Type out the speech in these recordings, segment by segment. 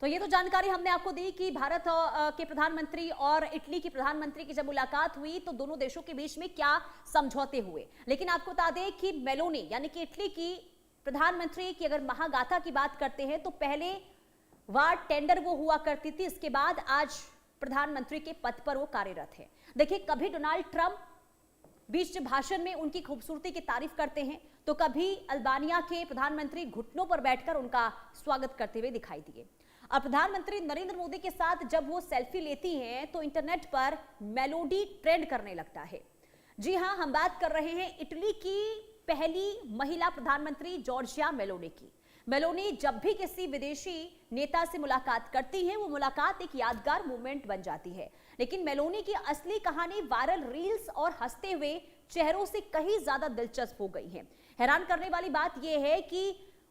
तो ये तो जानकारी हमने आपको दी कि भारत के प्रधानमंत्री और इटली की प्रधानमंत्री की जब मुलाकात हुई तो दोनों देशों के बीच में क्या समझौते हुए। लेकिन आपको बता दें कि मेलोनी यानी कि इटली की प्रधानमंत्री की अगर महागाथा की बात करते हैं तो पहले वार टेंडर वो हुआ करती थी, इसके बाद आज प्रधानमंत्री के पद पर वो कार्यरत है। देखिए, कभी डोनाल्ड ट्रंप बीच भाषण में उनकी खूबसूरती की तारीफ करते हैं तो कभी अल्बानिया के प्रधानमंत्री घुटनों पर बैठकर उनका स्वागत करते हुए दिखाई दिए। और प्रधानमंत्री नरेंद्र मोदी के साथ जब वो सेल्फी लेती हैं तो इंटरनेट पर मेलोडी ट्रेंड करने लगता है। जी हां, हम बात कर रहे हैं इटली की पहली महिला प्रधानमंत्री जॉर्जिया मेलोनी की। मेलोनी जब भी किसी विदेशी नेता से मुलाकात करती हैं, वो मुलाकात एक यादगार मोमेंट बन जाती है। लेकिन मेलोनी की असली कहानी वायरल रील्स और हंसते हुए चेहरों से कहीं ज्यादा दिलचस्प हो गई है। हैरान करने वाली बात यह है कि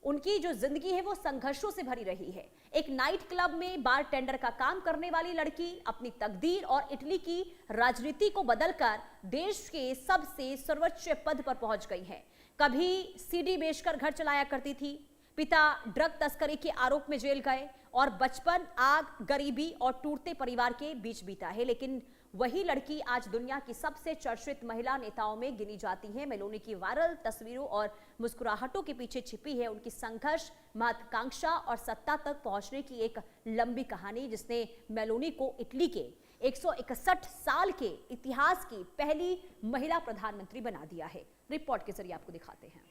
उनकी जो जिंदगी है वो संघर्षों से भरी रही है। एक नाइट क्लब में बार टेंडर का काम करने वाली लड़की अपनी तकदीर और इटली की राजनीति को बदलकर देश के सबसे सर्वोच्च पद पर पहुंच गई है। कभी सीडी बेचकर घर चलाया करती थी, पिता ड्रग तस्करी के आरोप में जेल गए और बचपन आग, गरीबी और टूटते परिवार के बीच बीता है। लेकिन वही लड़की आज दुनिया की सबसे चर्चित महिला नेताओं में गिनी जाती है। मेलोनी की वायरल तस्वीरों और मुस्कुराहटों के पीछे छिपी है उनकी संघर्ष, महत्वाकांक्षा और सत्ता तक पहुंचने की एक लंबी कहानी, जिसने मेलोनी को इटली के 161 साल के इतिहास की पहली महिला प्रधानमंत्री बना दिया है। रिपोर्ट के जरिए आपको दिखाते हैं।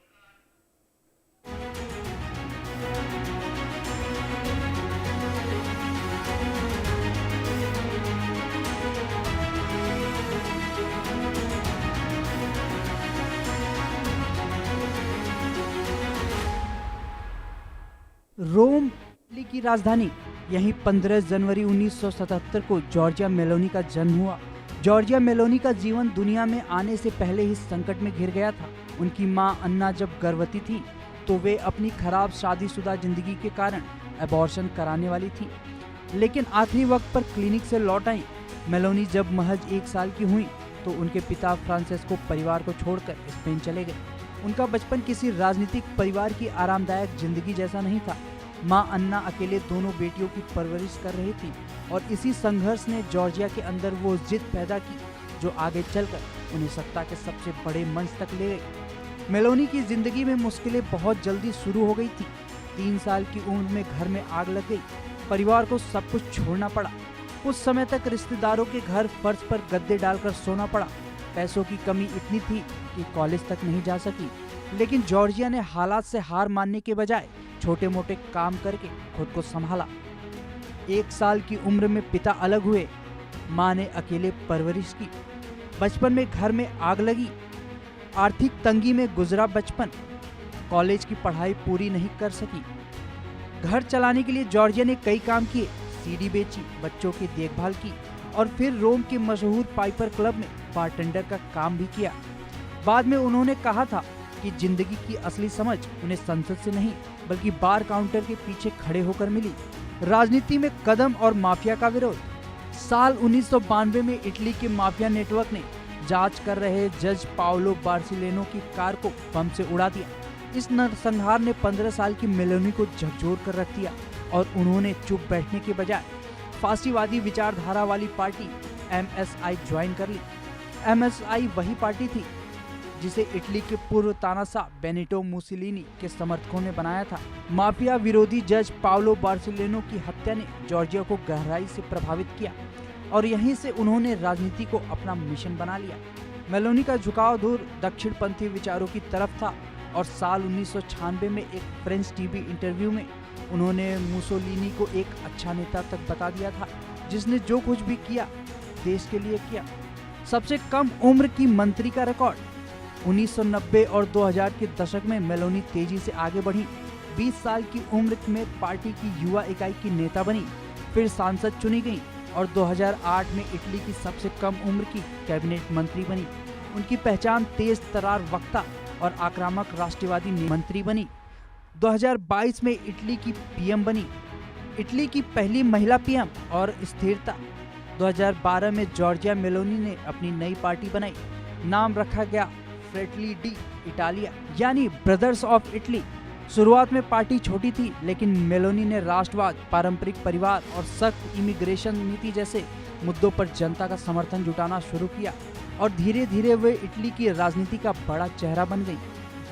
रोम इटली की राजधानी। यहीं 15 जनवरी 1977 को जॉर्जिया मेलोनी का जन्म हुआ। जॉर्जिया मेलोनी का जीवन दुनिया में आने से पहले ही संकट में घिर गया था। उनकी मां अन्ना जब गर्भवती थी तो वे अपनी खराब शादीशुदा जिंदगी के कारण अबॉर्शन कराने वाली थी, लेकिन आखिरी वक्त पर क्लिनिक से लौट आई। मेलोनी जब महज 1 साल की हुई तो उनके पिता फ्रांसेस्को परिवार को छोड़कर स्पेन चले गए। उनका बचपन किसी राजनीतिक परिवार की आरामदायक जिंदगी जैसा नहीं था। मां अन्ना अकेले दोनों बेटियों की परवरिश कर रही थी और इसी संघर्ष ने जॉर्जिया के अंदर वो जिद पैदा की जो आगे चलकर उन्हें सत्ता के सबसे बड़े मंच तक ले गई। मेलोनी की जिंदगी में मुश्किलें बहुत जल्दी शुरू हो गई थी। 3 साल की उम्र में घर में आग लग गई। परिवार को सब कुछ छोड़ना पड़ा। कुछ समय तक रिश्तेदारों के घर फर्श पर गद्दे डालकर सोना पड़ा। पैसों की कमी इतनी थी कि कॉलेज तक नहीं जा सकी, लेकिन जॉर्जिया ने हालात से हार मानने के बजाय छोटे मोटे काम करके खुद को संभाला। 1 साल की उम्र में पिता अलग हुए। मां ने अकेले परवरिश की। बचपन में घर में आग लगी। आर्थिक तंगी में गुजरा बचपन। कॉलेज की पढ़ाई पूरी नहीं कर सकी। घर चलाने के लिए जॉर्जिया ने कई काम किए। सीडी बेची, बच्चों की देखभाल की और फिर रोम के मशहूर पाइपर क्लब में बारटेंडर का काम भी किया। बाद में उन्होंने कहा था कि जिंदगी की असली समझ उन्हें संसद से नहीं बल्कि बार काउंटर के पीछे खड़े होकर मिली। राजनीति में कदम और माफिया का विरोध। साल 1992 में इटली के माफिया नेटवर्क ने जांच कर रहे जज पाओलो बार्सिलेनो की कार को बम से उड़ा दिया। इस नरसंहार ने 15 साल की मेलोनी को झकझोर कर रख दिया और उन्होंने चुप बैठने के बजाय फांसीवादी विचारधारा वाली पार्टी MSI ज्वाइन कर ली। MSI वही पार्टी थी जिसे इटली के पूर्व तानाशाह बेनिटो मुसोलिनी के समर्थकों ने बनाया था। माफिया विरोधी जज पाओलो बार्सिलेनो की हत्या ने जॉर्जिया को गहराई से प्रभावित किया और यहीं से उन्होंने राजनीति को अपना मिशन बना लिया। मेलोनी का झुकाव दूर दक्षिणपंथी विचारों की तरफ था और साल 1996 में एक फ्रेंच टीवी इंटरव्यू में उन्होंने मुसोलिनी को एक अच्छा नेता तक बता दिया था जिसने जो कुछ भी किया देश के लिए किया। सबसे कम उम्र की मंत्री का रिकॉर्ड। 1990 और 2000 के दशक में मेलोनी तेजी से आगे बढ़ी। 20 साल की उम्र में पार्टी की युवा इकाई की नेता बनी, फिर सांसद चुनी गई और 2008 में इटली की सबसे कम उम्र की कैबिनेट मंत्री बनी। उनकी पहचान तेज तर्रार वक्ता और आक्रामक राष्ट्रवादी मंत्री बनी। 2022 में इटली की PM बनी, इटली की पहली महिला PM और स्थिरता। 2012 में जॉर्जिया मेलोनी ने अपनी नई पार्टी बनाई। नाम रखा गया फ्रेटली डी इटालिया यानी ब्रदर्स ऑफ इटली। शुरुआत में पार्टी छोटी थी, लेकिन मेलोनी ने राष्ट्रवाद, पारंपरिक परिवार और सख्त इमिग्रेशन नीति जैसे मुद्दों पर जनता का समर्थन जुटाना शुरू किया और धीरे धीरे वे इटली की राजनीति का बड़ा चेहरा बन गई।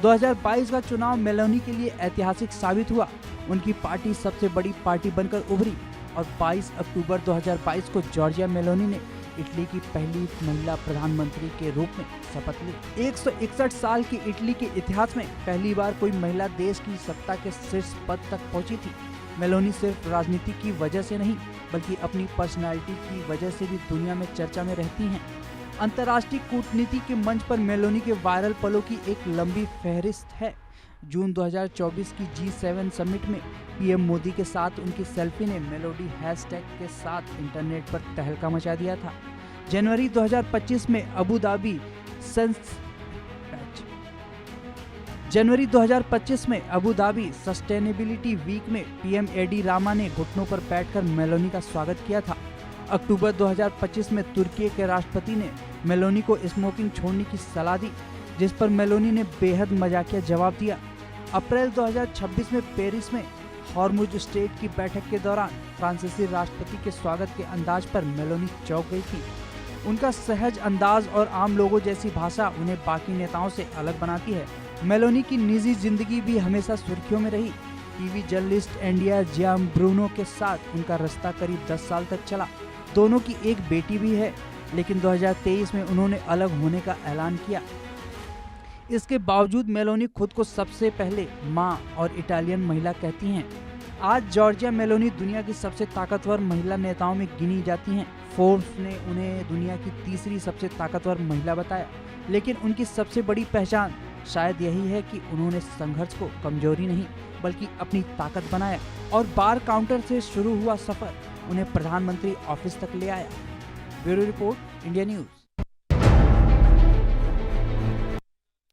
2022 का चुनाव मेलोनी के लिए ऐतिहासिक साबित हुआ। उनकी पार्टी सबसे बड़ी पार्टी बनकर उभरी और 22 अक्टूबर 2022 को जॉर्जिया मेलोनी ने इटली की पहली महिला प्रधानमंत्री के रूप में शपथ ली। 161 साल की इटली के इतिहास में पहली बार कोई महिला देश की सत्ता के शीर्ष पद तक पहुंची थी। मेलोनी सिर्फ राजनीति की वजह से नहीं, बल्कि अपनी पर्सनालिटी की वजह से भी दुनिया में चर्चा में रहती हैं। अंतर्राष्ट्रीय कूटनीति के मंच पर मेलोनी के वायरल पलों की एक लंबी फहरिस्त है। जून 2024 की G7 समिट में पीएम मोदी के साथ उनकी सेल्फी ने मेलोडी हैशटैग के साथ इंटरनेट पर तहलका मचा दिया था। जनवरी 2025 में अबू धाबी सस्टेनेबिलिटी वीक में पीएम एडी रामा ने घुटनों पर बैठकर मेलोनी का स्वागत किया था। अक्टूबर 2025 में तुर्की के राष्ट्रपति ने मेलोनी को स्मोकिंग छोड़ने की सलाह दी, जिस पर मेलोनी ने बेहद मजाकिया जवाब दिया। अप्रैल 2026 में पेरिस में हॉर्मुज स्टेट की बैठक के दौरान फ्रांसीसी राष्ट्रपति के स्वागत के अंदाज पर मेलोनी चौंक गई थी। उनका सहज अंदाज और आम लोगों जैसी भाषा उन्हें बाकी नेताओं से अलग बनाती है। मेलोनी की निजी जिंदगी भी हमेशा सुर्खियों में रही। टीवी जर्नलिस्ट एंडिया जियाम्ब्रुनो के साथ उनका रिश्ता करीब 10 साल तक चला। दोनों की एक बेटी भी है, लेकिन 2023 में उन्होंने अलग होने का ऐलान किया। इसके बावजूद मेलोनी खुद को सबसे पहले मां और इटालियन महिला कहती हैं। आज जॉर्जिया मेलोनी दुनिया की सबसे ताकतवर महिला नेताओं में गिनी जाती हैं। फोर्ब्स ने उन्हें दुनिया की तीसरी सबसे ताकतवर महिला बताया, लेकिन उनकी सबसे बड़ी पहचान शायद यही है कि उन्होंने संघर्ष को कमजोरी नहीं, बल्कि अपनी ताकत बनाया और बार काउंटर से शुरू हुआ सफर उन्हें प्रधानमंत्री ऑफिस तक ले आया। Bureau report, India news.